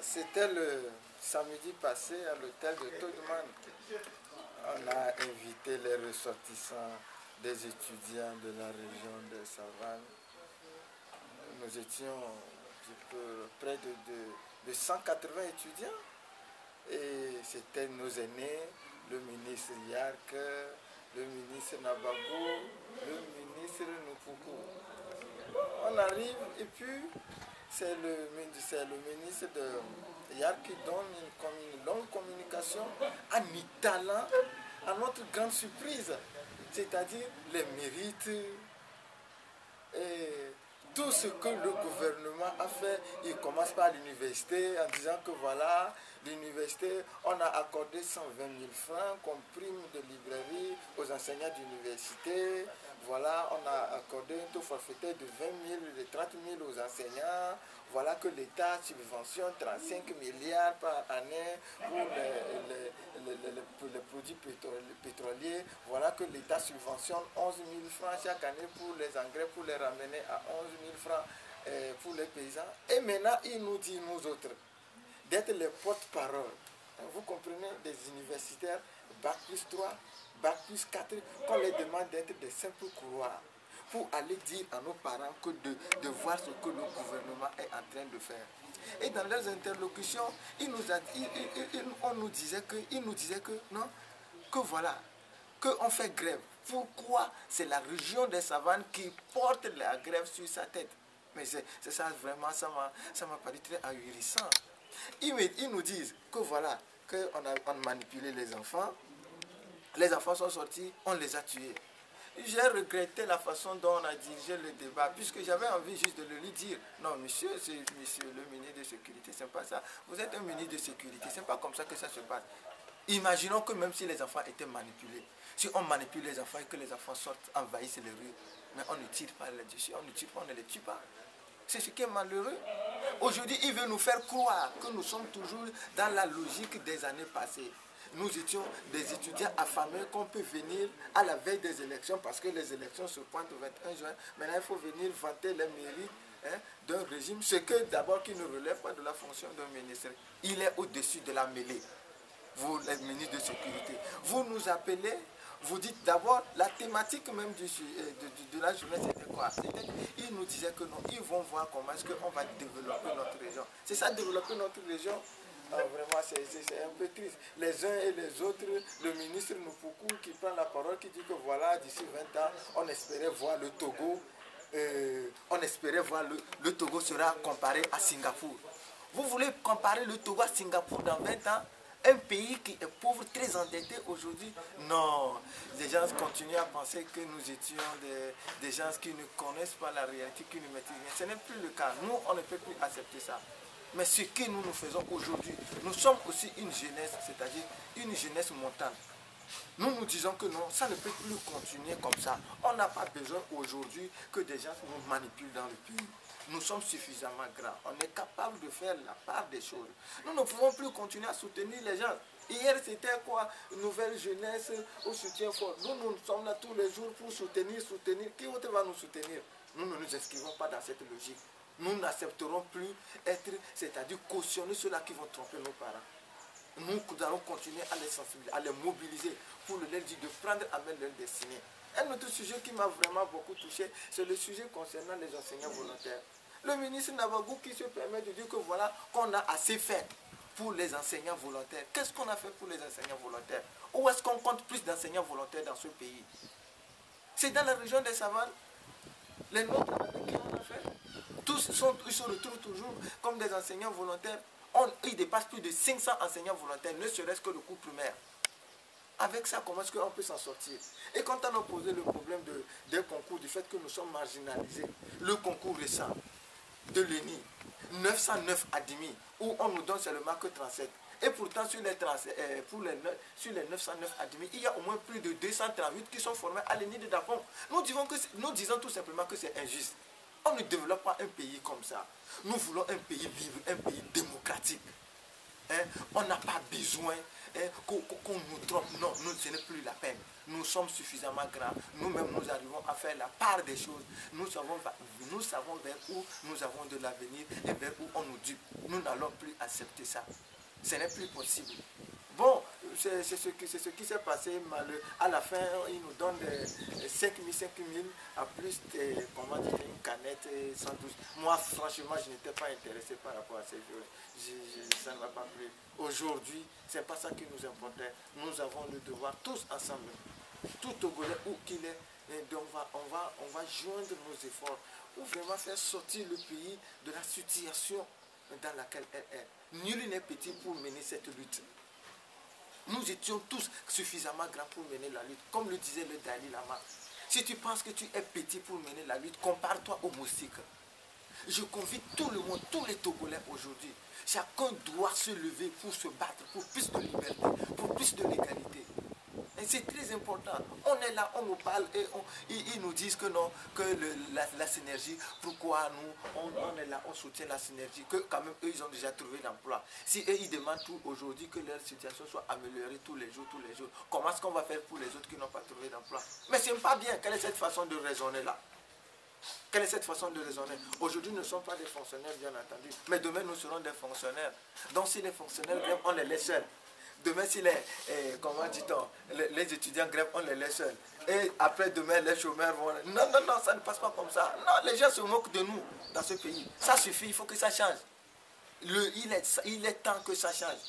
C'était le samedi passé à l'hôtel de Todman. On a invité les ressortissants des étudiants de la région de Savanes. Nous étions près de 180 étudiants et c'était nos aînés, le ministre Yark, le ministre Nabagou, le ministre Nupuku. On arrive et puis c'est le ministre de Yark qui donne une longue communication en étalant à notre grande surprise, c'est-à-dire les mérites et tout ce que le gouvernement a fait. Il commence par l'université en disant que voilà, l'université, on a accordé 120 000 francs comme prime de librairie aux enseignants d'université. Voilà, on a accordé un taux forfaitaire de 20 000, de 30 000 aux enseignants. Voilà que l'État subventionne 35 milliards par année pour les produits pétroliers. Voilà que l'État subventionne 11 000 francs chaque année pour les engrais, pour les ramener à 11 000 francs pour les paysans. Et maintenant, il nous dit, nous autres, d'être les porte-parole. Vous comprenez, des universitaires, Bac plus 3, Bac plus 4, qu'on les demande d'être des simples couloirs pour aller dire à nos parents que de voir ce que le gouvernement est en train de faire. Et dans leurs interlocutions, on nous disait que non, que voilà, qu'on fait grève. Pourquoi c'est la région des Savanes qui porte la grève sur sa tête? Mais c'est ça vraiment, ça m'a paru très ahurissant. Ils nous disent que voilà, qu'on a manipulé les enfants sont sortis, on les a tués. J'ai regretté la façon dont on a dirigé le débat, puisque j'avais envie juste de lui dire, non monsieur, c'est monsieur le ministre de sécurité, c'est pas ça. Vous êtes un ministre de sécurité, c'est pas comme ça que ça se passe. Imaginons que même si les enfants étaient manipulés, si on manipule les enfants et que les enfants sortent, envahissent les rues, mais on ne tire pas là-dessus, on ne tire pas, on ne les tue pas. C'est ce qui est malheureux. Aujourd'hui, il veut nous faire croire que nous sommes toujours dans la logique des années passées. Nous étions des étudiants affamés qu'on peut venir à la veille des élections parce que les élections se pointent le 21 juin. Maintenant, il faut venir vanter les mérites d'un régime. Ce que d'abord qui ne relève pas de la fonction d'un ministre. Il est au-dessus de la mêlée. Vous, les ministres de sécurité, vous nous appelez, vous dites d'abord la thématique même de la journée, c'était quoi? Ils nous disaient que non, ils vont voir comment est-ce qu'on va développer notre région. C'est ça, développer notre région. Vraiment, c'est un peu triste. Les uns et les autres, le ministre Nupuku qui prend la parole, qui dit que voilà, d'ici 20 ans, on espérait voir le Togo, le Togo sera comparé à Singapour. Vous voulez comparer le Togo à Singapour dans 20 ans? Un pays qui est pauvre, très endetté aujourd'hui? Non, les gens continuent à penser que nous étions des gens qui ne connaissent pas la réalité, qui ne maîtrisent rien. Ce n'est plus le cas. Nous, on ne peut plus accepter ça. Mais ce que nous faisons aujourd'hui, nous sommes aussi une jeunesse, c'est-à-dire une jeunesse montante. Nous disons que non, ça ne peut plus continuer comme ça. On n'a pas besoin aujourd'hui que des gens nous manipulent dans le pays. Nous sommes suffisamment grands. On est capable de faire la part des choses. Nous ne pouvons plus continuer à soutenir les gens. Hier, c'était quoi? Nouvelle jeunesse au soutien fort. Nous sommes là tous les jours pour soutenir. Qui autre va nous soutenir? Nous ne nous inscrivons pas dans cette logique. Nous n'accepterons plus être, c'est-à-dire cautionner ceux-là qui vont tromper nos parents. Nous allons continuer à les sensibiliser, à les mobiliser pour leur dire de prendre à main leur destinée. Un autre sujet qui m'a vraiment beaucoup touché, c'est le sujet concernant les enseignants volontaires. Le ministre Nabagou qui se permet de dire que voilà, qu'on a assez fait pour les enseignants volontaires. Qu'est-ce qu'on a fait pour les enseignants volontaires? Où est-ce qu'on compte plus d'enseignants volontaires dans ce pays? C'est dans la région des Savanes. Les nôtres, qui on a fait? Tous ils se retrouvent toujours comme des enseignants volontaires. Ils dépassent plus de 500 enseignants volontaires, ne serait-ce que le cours primaire. Avec ça, comment est-ce qu'on peut s'en sortir? Et quand on a posé le problème des concours, du fait que nous sommes marginalisés, le concours récent de l'ENI, 909 admis, où on nous donne seulement que 37. Et pourtant, sur les 909 admis, il y a au moins plus de 238 qui sont formés à l'ENI de Dapong. Nous disons tout simplement que c'est injuste. On ne développe pas un pays comme ça. Nous voulons un pays libre, un pays démocratique. On n'a pas besoin qu'on nous trompe. Non, ce n'est plus la peine. Nous sommes suffisamment grands. Nous-mêmes, nous arrivons à faire la part des choses. Nous nous savons vers où nous avons de l'avenir et vers où on nous dupe. Nous n'allons plus accepter ça. Ce n'est plus possible. Bon, c'est ce qui s'est passé malheureux. À la fin, ils nous donnent 5 000 à plus de, comment dire, une canette sans douce. Moi, franchement, je n'étais pas intéressé par rapport à ces choses. Ça ne va pas plus. Aujourd'hui, ce n'est pas ça qui nous importait. Nous avons le devoir, tous ensemble, tout Togolais, où qu'il est, on va joindre nos efforts pour vraiment faire sortir le pays de la situation dans laquelle elle est. Nul n'est petit pour mener cette lutte. Nous étions tous suffisamment grands pour mener la lutte. Comme le disait le Dalai Lama, si tu penses que tu es petit pour mener la lutte, compare-toi aux moustiques. Je convie tout le monde, tous les Togolais aujourd'hui. Chacun doit se lever pour se battre pour plus de liberté, pour plus de légalité. Et c'est très important. On est là, on nous parle et ils nous disent que non, que la synergie, pourquoi nous, on est là, on soutient la synergie, que quand même eux, ils ont déjà trouvé l'emploi. Si eux, ils demandent tout aujourd'hui que leur situation soit améliorée tous les jours, comment est-ce qu'on va faire pour les autres qui n'ont pas trouvé d'emploi? Mais c'est pas bien. Quelle est cette façon de raisonner là? Quelle est cette façon de raisonner? Aujourd'hui, nous ne sommes pas des fonctionnaires, bien entendu. Mais demain, nous serons des fonctionnaires. Donc, si les fonctionnaires grèvent, on les laisse seuls. Demain, si comment dit-on, les étudiants grèvent, on les laisse seuls. Et après, demain, les chômeurs vont... Non, ça ne passe pas comme ça. Non, les gens se moquent de nous dans ce pays. Ça suffit, il faut que ça change. Il est temps que ça change.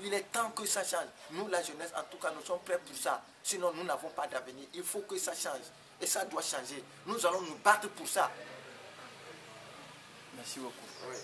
Il est temps que ça change. Nous, la jeunesse, en tout cas, nous sommes prêts pour ça. Sinon, nous n'avons pas d'avenir. Il faut que ça change. Et ça doit changer. Nous allons nous battre pour ça. Merci beaucoup. Oui.